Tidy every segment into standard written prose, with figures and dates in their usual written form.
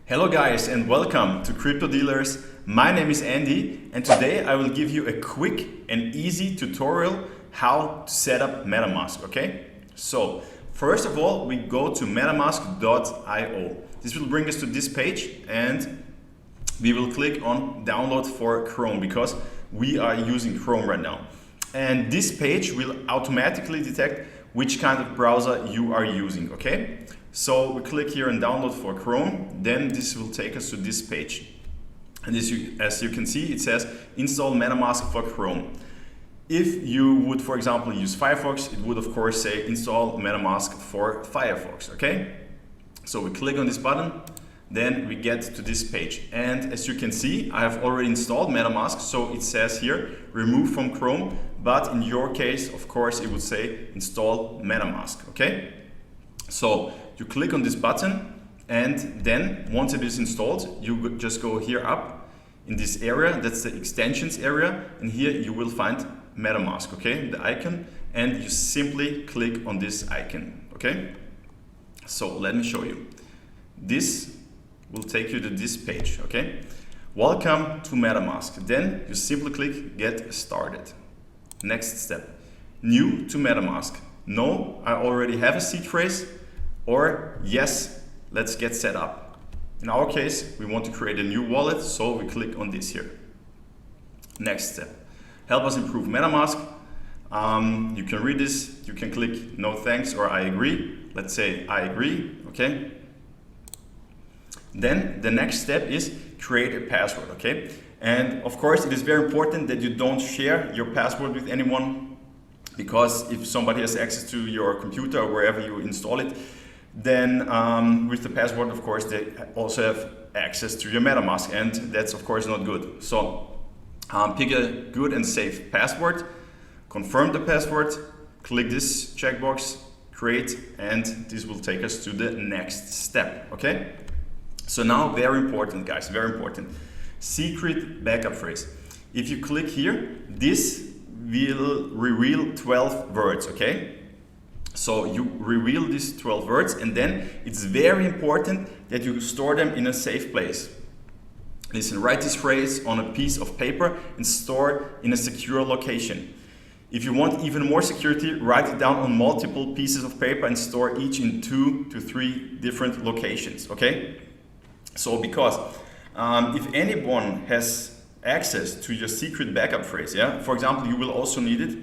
Hello guys and welcome to Crypto Dealers. My name is Andy and today I will give you a quick and easy tutorial how to set up MetaMask, okay? So first of all, we go to metamask.io. This will bring us to this page and we will click on download for Chrome because we are using Chrome right now. And this page will automatically detect which kind of browser you are using, okay? So we click here and download for Chrome, then this will take us to this page. And as you can see, it says install MetaMask for Chrome. If you would, for example, use Firefox, it would of course say install MetaMask for Firefox, okay? So we click on this button, then we get to this page. And as you can see, I have already installed MetaMask, so it says here, remove from Chrome, but in your case, of course, it would say install MetaMask, okay? So you click on this button and then once it is installed, you just go here up in this area, that's the extensions area, and here you will find MetaMask, okay, the icon, and you simply click on this icon, okay? So let me show you. This will take you to this page, okay? Welcome to MetaMask. Then you simply click get started. Next step, new to MetaMask. No, I already have a seed phrase, or yes, let's get set up. In our case, we want to create a new wallet, so we click on this here. Next step, help us improve MetaMask. You can read this, you can click no thanks or I agree. Let's say I agree, okay? Then the next step is create a password, okay? And of course, it is very important that you don't share your password with anyone, because if somebody has access to your computer or wherever you install it, then with the password, of course, they also have access to your MetaMask, and that's of course not good. So pick a good and safe password, confirm the password, click this checkbox, create, and this will take us to the next step, okay? So now, very important guys, very important. Secret backup phrase. If you click here, this will reveal 12 words, okay? So you reveal these 12 words and then it's very important that you store them in a safe place. Listen, write this phrase on a piece of paper and store in a secure location. If you want even more security, write it down on multiple pieces of paper and store each in 2 to 3 different locations, okay? So because if anyone has access to your secret backup phrase, yeah, for example, you will also need it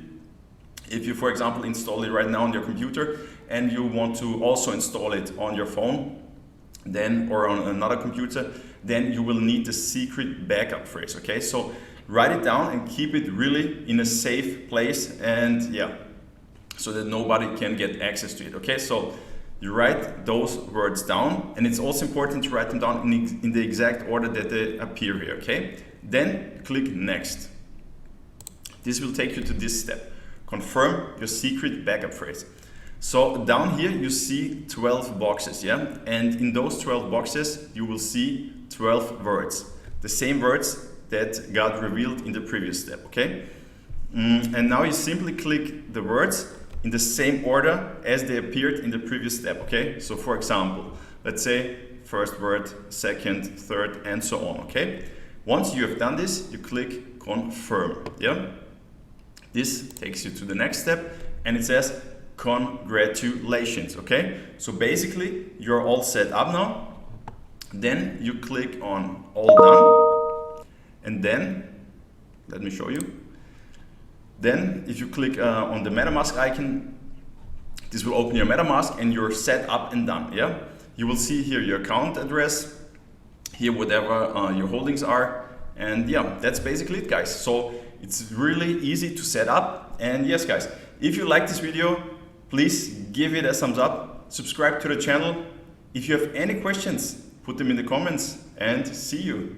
if you, for example, install it right now on your computer and you want to also install it on your phone, then or on another computer, then you will need the secret backup phrase, okay? So write it down and keep it really in a safe place, and yeah, so that nobody can get access to it, okay? So you write those words down, and it's also important to write them down in the exact order that they appear here, okay? Then click next. This will take you to this step. Confirm your secret backup phrase. So down here you see 12 boxes, yeah? And in those 12 boxes you will see 12 words. The same words that got revealed in the previous step, okay? And now you simply click the words in the same order as they appeared in the previous step, okay? So for example, let's say first word, second, third, and so on, okay? Once you have done this, you click confirm, yeah? This takes you to the next step and it says congratulations, okay? So basically you're all set up now. Then you click on all done, and then, let me show you. Then if you click on the MetaMask icon, this will open your MetaMask and you're set up and done, yeah? You will see here your account address, here whatever your holdings are, and yeah, that's basically it guys. So it's really easy to set up, and yes guys, if you like this video, please give it a thumbs up, subscribe to the channel. If you have any questions, put them in the comments, and see you.